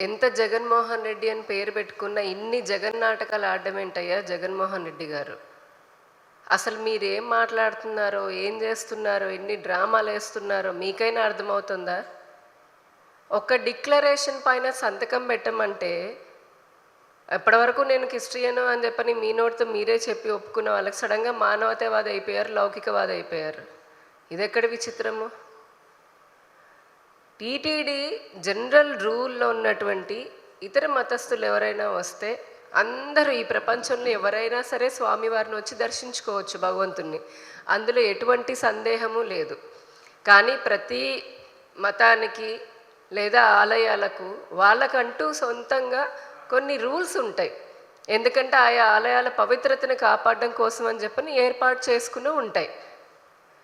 ఎంత జగన్మోహన్ రెడ్డి అని పేరు పెట్టుకున్న ఇన్ని జగన్ నాటకాలు ఆడడం ఏంటయ్యా జగన్మోహన్ రెడ్డి గారు? అసలు మీరేం మాట్లాడుతున్నారో, ఏం చేస్తున్నారో, ఎన్ని డ్రామాలు వేస్తున్నారో మీకైనా అర్థమవుతుందా? ఒక డిక్లరేషన్ పైన సంతకం పెట్టమంటే ఎప్పటివరకు నేను క్రిస్టియను అని చెప్పని మీ నోటితో మీరే చెప్పి ఒప్పుకున్న వాళ్ళకి సడన్గా మానవతావాది అయిపోయారు, లౌకికవాది అయిపోయారు. ఇదెక్కడి విచిత్రము? టీటీడీ జనరల్ రూల్లో ఉన్నటువంటి ఇతర మతస్థులు ఎవరైనా వస్తే అందరూ ఈ ప్రపంచంలో ఎవరైనా సరే స్వామివారిని వచ్చి దర్శించుకోవచ్చు భగవంతుణ్ణి, అందులో ఎటువంటి సందేహము లేదు. కానీ ప్రతి మతానికి లేదా ఆలయాలకు వాళ్ళకంటూ సొంతంగా కొన్ని రూల్స్ ఉంటాయి. ఎందుకంటే ఆయా ఆలయాల పవిత్రతను కాపాడడం కోసం అని చెప్పని ఏర్పాటు చేసుకుని ఉంటాయి.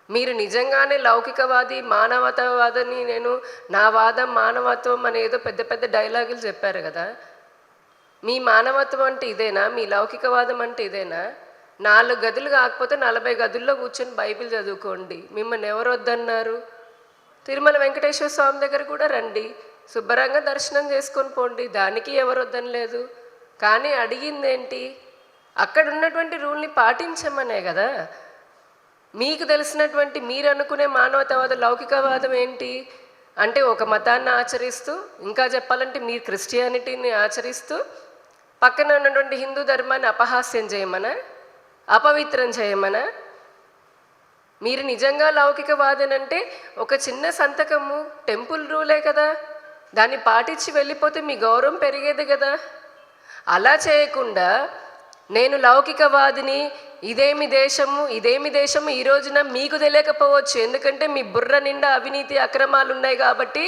మీరు నిజంగానే లౌకికవాది మానవతావాదని నా వాదం మానవత్వం అనేదో పెద్ద పెద్ద డైలాగులు చెప్పారు కదా. మీ మానవత్వం అంటే ఇదేనా? మీ లౌకికవాదం అంటే ఇదేనా? 4 గదులు కాకపోతే 40 గదుల్లో కూర్చొని బైబిల్ చదువుకోండి. మిమ్మల్ని ఎవరు వద్దన్నారు? తిరుమల వెంకటేశ్వర స్వామి దగ్గర కూడా రండి, శుభ్రంగా దర్శనం చేసుకొని పోండి, దానికి ఎవరు వద్దనలేదు. కానీ అడిగింది ఏంటి? అక్కడ ఉన్నటువంటి రూల్ని పాటించమనే కదా. మీకు తెలిసినటువంటి మీరు అనుకునే మానవతావాద లౌకికవాదం ఏంటి అంటే ఒక మతాన్ని ఆచరిస్తూ, ఇంకా చెప్పాలంటే మీరు క్రిస్టియానిటీని ఆచరిస్తూ పక్కన ఉన్నటువంటి హిందూ ధర్మాన్ని అపహాస్యం చేయమనా, అపవిత్రం చేయమనా? మీరు నిజంగా లౌకికవాదనంటే ఒక చిన్న సంతకము టెంపుల్ రూలే కదా, దాన్ని పాటించి వెళ్ళిపోతే మీ గౌరవం పెరిగేది కదా. అలా చేయకుండా నేను లౌకికవాదిని, ఇదేమి దేశము ఈ రోజున మీకు తెలియకపోవచ్చు. ఎందుకంటే మీ బుర్ర నిండా అవినీతి అక్రమాలు ఉన్నాయి కాబట్టి,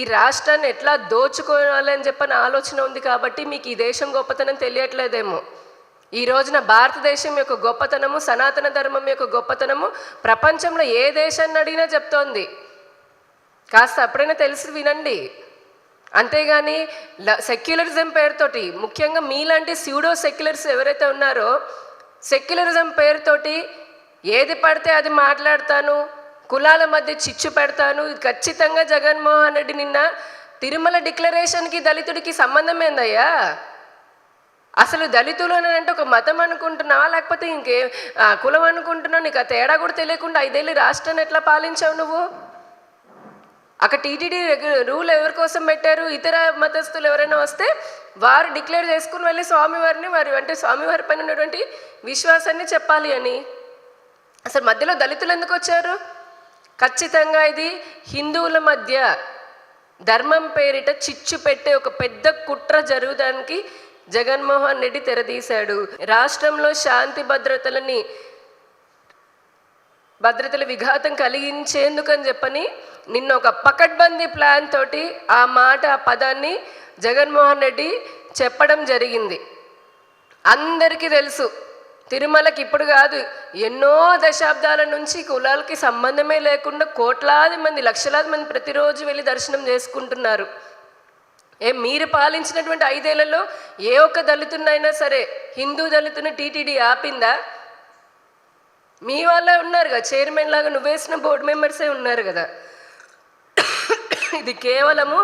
ఈ రాష్ట్రాన్ని ఎట్లా దోచుకోవాలని చెప్పని ఆలోచన ఉంది కాబట్టి మీకు ఈ దేశం గొప్పతనం తెలియట్లేదేమో. ఈ రోజున భారతదేశం యొక్క గొప్పతనము, సనాతన ధర్మం యొక్క గొప్పతనము ప్రపంచంలో ఏ దేశాన్ని అడిగినా చెప్తోంది. కాస్త అప్పుడైనా తెలిసి వినండి. అంతేగాని సెక్యులరిజం పేరుతోటి, ముఖ్యంగా మీలాంటి స్యూడో సెక్యులర్స్ ఎవరైతే ఉన్నారో, సెక్యులరిజం పేరుతోటి ఏది పడితే అది మాట్లాడతాను, కులాల మధ్య చిచ్చు పెడతాను. ఇది ఖచ్చితంగా జగన్మోహన్ రెడ్డి నిన్న తిరుమల డిక్లరేషన్కి దళితుడికి సంబంధం ఏందయ్యా? అసలు దళితులు అని అంటే ఒక మతం అనుకుంటున్నావా, లేకపోతే ఇంకే కులం అనుకుంటున్నావు? నీకు ఆ తేడా కూడా తెలియకుండా 5 ఏళ్ళు రాష్ట్రాన్ని ఎట్లా పాలించావు నువ్వు? అక్కడ టీటీడీ రూల్ ఎవరి కోసం పెట్టారు? ఇతర మతస్థులు ఎవరైనా వస్తే వారు డిక్లేర్ చేసుకుని వెళ్ళి స్వామివారిని అంటే స్వామివారి పైన ఉన్నటువంటి విశ్వాసాన్ని చెప్పాలి అని. అసలు మధ్యలో దళితులు ఎందుకు వచ్చారు? ఖచ్చితంగా ఇది హిందువుల మధ్య ధర్మం పేరిట చిచ్చు పెట్టే ఒక పెద్ద కుట్ర జరగడానికి జగన్మోహన్ రెడ్డి తెరదీశాడు. రాష్ట్రంలో శాంతి భద్రతల విఘాతం కలిగించేందుకని చెప్పని నిన్న ఒక పకడ్బందీ ప్లాన్ తోటి ఆ పదాన్ని జగన్మోహన్ రెడ్డి చెప్పడం జరిగింది. అందరికీ తెలుసు, తిరుమలకి ఇప్పుడు కాదు, ఎన్నో దశాబ్దాల నుంచి కులాలకి సంబంధమే లేకుండా కోట్లాది మంది, లక్షలాది మంది ప్రతిరోజు వెళ్ళి దర్శనం చేసుకుంటున్నారు. మీరు పాలించినటువంటి 5 ఏళ్లలో ఏ ఒక్క దళితున్నైనా సరే, హిందూ దళితుని టీటీడీ ఆపిందా? మీ వాళ్ళే ఉన్నారు కదా, చైర్మన్ లాగా నువ్వేసిన బోర్డు మెంబర్సే ఉన్నారు కదా. ఇది కేవలము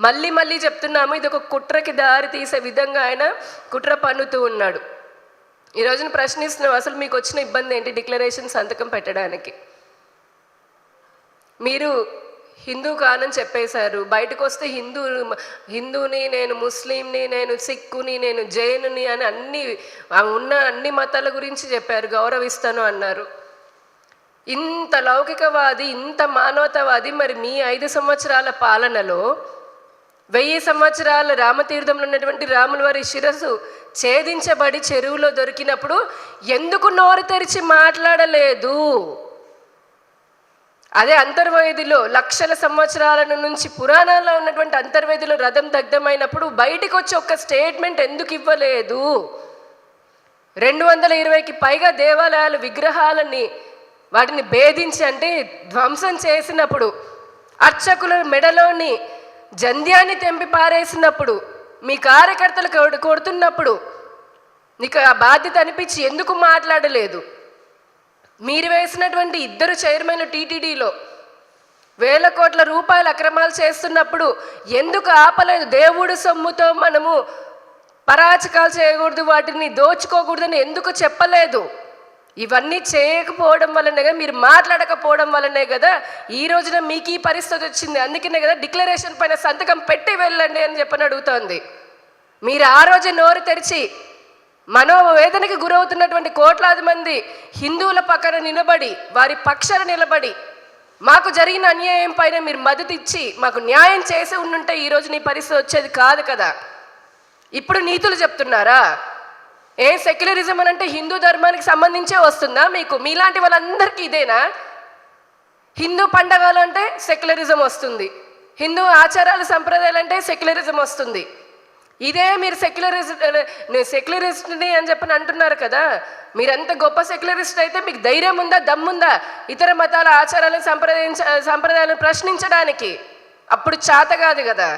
మళ్ళీ చెప్తున్నాము, ఇది ఒక కుట్రకి దారి తీసే విధంగా ఆయన కుట్ర పన్నుతూ ఉన్నాడు. ఈ రోజున ప్రశ్నిస్తున్నాం, అసలు మీకు వచ్చిన ఇబ్బంది ఏంటి డిక్లరేషన్ సంతకం పెట్టడానికి? మీరు హిందూ కానని చెప్పేశారు, బయటకు వస్తే హిందూని, నేను ముస్లింని, నేను సిక్కుని, నేను జైనుని అని అన్ని మతాల గురించి చెప్పారు, గౌరవిస్తాను అన్నారు. ఇంత లౌకికవాది, ఇంత మానవతావాది మరి మీ 5 సంవత్సరాల పాలనలో 1000 సంవత్సరాల రామతీర్థంలో ఉన్నటువంటి రాముల వారి శిరస్సు ఛేదించబడి చెరువులో దొరికినప్పుడు ఎందుకు నోరు తెరిచి మాట్లాడలేదు? అదే అంతర్వేదిలో లక్షల సంవత్సరాల నుంచి పురాణాల్లో ఉన్నటువంటి అంతర్వేదిలో రథం దగ్ధమైనప్పుడు బయటికి వచ్చి ఒక్క స్టేట్మెంట్ ఎందుకు ఇవ్వలేదు? 220కి పైగా దేవాలయాల విగ్రహాలని వాటిని భేదించి అంటే ధ్వంసం చేసినప్పుడు, అర్చకుల మెడలోని జంధ్యాన్ని తెంపి పారేసినప్పుడు, మీ కార్యకర్తలు కొడుతున్నప్పుడు నీకు ఆ బాధ్యత అనిపించి ఎందుకు మాట్లాడలేదు? మీరు వేసినటువంటి 2 చైర్మన్లు టీటీడీలో వేల కోట్ల రూపాయల అక్రమాలు చేస్తున్నప్పుడు ఎందుకు ఆపలేదు? దేవుడు సొమ్ముతో మనము పరాచకాలు చేయకూడదు, వాటిని దోచుకోకూడదని ఎందుకు చెప్పలేదు? ఇవన్నీ చేయకపోవడం వల్లనే కదా, మీరు మాట్లాడకపోవడం వల్లనే కదా ఈ రోజున మీకు ఈ పరిస్థితి వచ్చింది. అందుకనే కదా డిక్లరేషన్ పైన సంతకం పెట్టి వెళ్ళండి అని చెప్పని అడుగుతోంది. మీరు ఆ రోజు నోరు తెరిచి మనోవేదనకి గురవుతున్నటువంటి కోట్లాది మంది హిందువుల పక్కన నిలబడి, వారి పక్షాన నిలబడి, మాకు జరిగిన అన్యాయం పైన మీరు మద్దతు ఇచ్చి మాకు న్యాయం చేసి ఉండుంటే ఈరోజు నీ పరిస్థితి వచ్చేది కాదు కదా. ఇప్పుడు నీతులు చెప్తున్నారా? ఏ సెక్యులరిజం అని అంటే హిందూ ధర్మానికి సంబంధించే వస్తుందా మీకు? మీలాంటి వాళ్ళందరికీ ఇదేనా? హిందూ పండగలు అంటే సెక్యులరిజం వస్తుంది, హిందూ ఆచారాలు సంప్రదాయాలు అంటే సెక్యులరిజం వస్తుంది. ఇదే మీరు సెక్యులరిస్ట్ని అని చెప్పని అంటున్నారు కదా. మీరంత గొప్ప సెక్యులరిస్ట్ అయితే మీకు ధైర్యం ఉందా, దమ్ముందా ఇతర మతాల ఆచారాలను సంప్రదాయాలను ప్రశ్నించడానికి? అప్పుడు చేత కాదు కదా.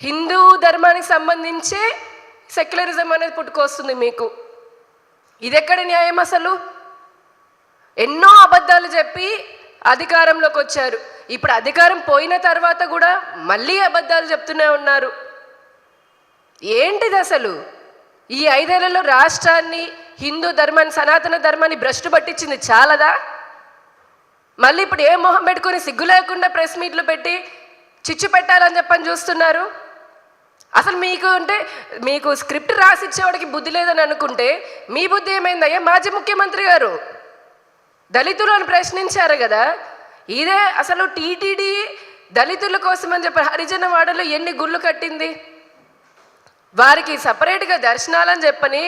హిందూ ధర్మానికి సంబంధించే సెక్యులరిజం అనేది పుట్టుకొస్తుంది మీకు. ఇదెక్కడి న్యాయం అసలు? ఎన్నో అబద్ధాలు చెప్పి అధికారంలోకి వచ్చారు. ఇప్పుడు అధికారం పోయిన తర్వాత కూడా మళ్ళీ అబద్ధాలు చెప్తూనే ఉన్నారు. ఏంటిది అసలు? ఈ 5 ఏళ్లలో రాష్ట్రాన్ని, హిందూ ధర్మాన్ని, సనాతన ధర్మాన్ని భ్రష్టు పట్టించింది చాలదా? మళ్ళీ ఇప్పుడు ఏ మొహం పెట్టుకుని సిగ్గు లేకుండా ప్రెస్ మీట్లు పెట్టి చిచ్చు పెట్టాలని చెప్పని చూస్తున్నారు. అసలు మీకు అంటే మీకు స్క్రిప్ట్ రాసిచ్చేవాడికి బుద్ధి లేదని అనుకుంటే మీ బుద్ధి ఏమైందయ్యా? మాజీ ముఖ్యమంత్రి గారు దళితులను ప్రశ్నించారు కదా. ఇదే అసలు టీటీడీ దళితుల కోసం అని చెప్పి హరిజన వాడలో ఎన్ని గుళ్ళు కట్టింది? వారికి సపరేట్గా దర్శనాలని చెప్పని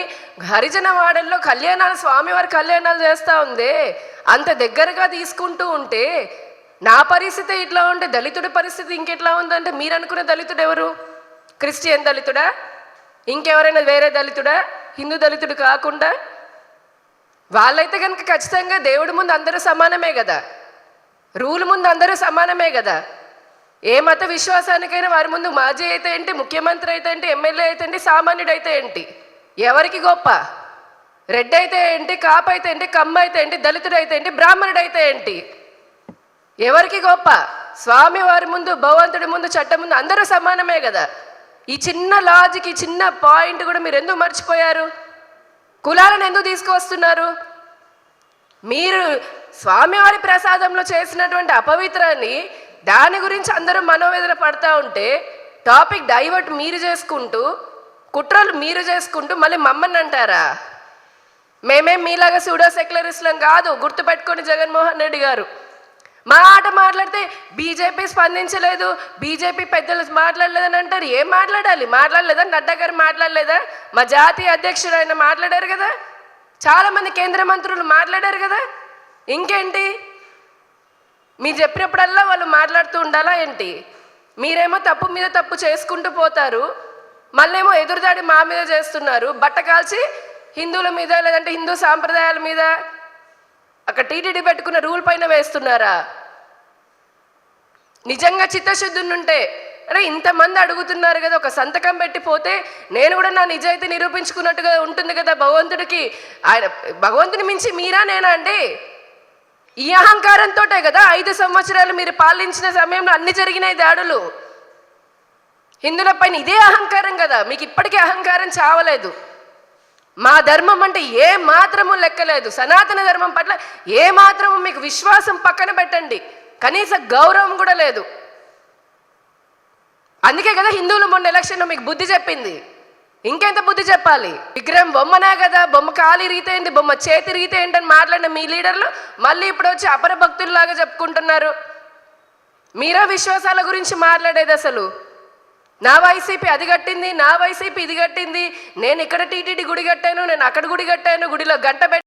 హరిజన వాడల్లో కళ్యాణాలు, స్వామివారి కళ్యాణాలు చేస్తూ ఉంది. అంత దగ్గరగా తీసుకుంటూ ఉంటే నా పరిస్థితి ఇట్లా ఉంటే దళితుడి పరిస్థితి ఇంకెట్లా ఉందంటే మీరు అనుకున్న దళితుడు ఎవరు? క్రిస్టియన్ దళితుడా? ఇంకెవరైనా వేరే దళితుడా? హిందూ దళితుడు కాకుండా? వాళ్ళైతే కనుక ఖచ్చితంగా దేవుడి ముందు అందరూ సమానమే కదా, రూల్ ముందు అందరూ సమానమే కదా. ఏ మత విశ్వాసానికైనా వారి ముందు మాజీ అయితే ఏంటి, ముఖ్యమంత్రి అయితే ఏంటి, ఎమ్మెల్యే అయితే ఏంటి, సామాన్యుడైతే ఏంటి? ఎవరికి గొప్ప? రెడ్డి అయితే ఏంటి, కాపు అయితే ఏంటి, కమ్మ అయితే ఏంటి, దళితుడు అయితే ఏంటి, బ్రాహ్మణుడు అయితే ఏంటి? ఎవరికి గొప్ప? స్వామి వారి ముందు, భగవంతుడి ముందు, చట్టం ముందు అందరూ సమానమే కదా. ఈ చిన్న లాజిక్, ఈ చిన్న పాయింట్ కూడా మీరు ఎందుకు మర్చిపోయారు? కులాలను ఎందుకు తీసుకువస్తున్నారు? మీరు స్వామివారి ప్రసాదంలో చేసినటువంటి అపవిత్రాన్ని, దాని గురించి అందరూ మనోవేదన పడతా ఉంటే టాపిక్ డైవర్ట్ మీరు చేసుకుంటూ, కుట్రలు మీరు చేసుకుంటూ మళ్ళీ మమ్మల్ని అంటారా? మేమేం మీలాగా సూడో సెక్యులరిస్టులం కాదు. గుర్తుపెట్టుకొని జగన్మోహన్ రెడ్డి గారు మా ఆట మాట్లాడితే బీజేపీ స్పందించలేదు, బీజేపీ పెద్దలు మాట్లాడలేదని అంటారు. ఏం మాట్లాడాలి? మాట్లాడలేదా? నడ్డా గారు మాట్లాడలేదా? మా జాతీయ అధ్యక్షుడు ఆయన మాట్లాడారు కదా, చాలామంది కేంద్ర మంత్రులు మాట్లాడారు కదా. ఇంకేంటి? మీరు చెప్పినప్పుడల్లా వాళ్ళు మాట్లాడుతూ ఉండాలా ఏంటి? మీరేమో తప్పు మీద తప్పు చేసుకుంటూ పోతారు, మళ్ళేమో ఎదురుదాడి మా మీద చేస్తున్నారు. బట్ట కాల్చి హిందువుల మీద, లేదంటే హిందూ సాంప్రదాయాల మీద అక్కడ టీటీడీ పెట్టుకున్న రూల్ పైన వేస్తున్నారా? నిజంగా చిత్తశుద్ధి ఉంటే అరే ఇంతమంది అడుగుతున్నారు కదా, ఒక సంతకం పెట్టిపోతే నేను కూడా నా నిజాయితీ నిరూపించుకున్నట్టుగా ఉంటుంది కదా భగవంతుడికి. ఆయన భగవంతుని మించి మీరా నేనా అండి? ఈ అహంకారంతోటే కదా 5 సంవత్సరాలు మీరు పాలించిన సమయంలో అన్ని జరిగినాయి దాడులు హిందువుల పైన. ఇదే అహంకారం కదా మీకు. ఇప్పటికీ అహంకారం చావలేదు. మా ధర్మం అంటే ఏ మాత్రము లెక్కలేదు. సనాతన ధర్మం పట్ల ఏ మాత్రము మీకు విశ్వాసం పక్కన పెట్టండి, కనీస గౌరవం కూడా లేదు. అందుకే కదా హిందువులు మొన్న ఎలక్షన్లో మీకు బుద్ధి చెప్పింది. ఇంకెంత బుద్ధి చెప్పాలి? విగ్రహం బొమ్మనే కదా, బొమ్మ కాలి రీతేంటి, బొమ్మ చేతి రీతేంటి అని మాట్లాడిన మీ లీడర్లు మళ్ళీ ఇప్పుడు వచ్చి అపర భక్తుల్లాగా చెప్పుకుంటున్నారు. మీరా విశ్వాసాల గురించి మాట్లాడేది? అసలు నా వైసీపీ అది కట్టింది, నా వైసీపీ ఇది కట్టింది, నేను ఇక్కడ టీటీడీ గుడి కట్టాను, నేను అక్కడ గుడి కట్టాను, గుడిలో గంట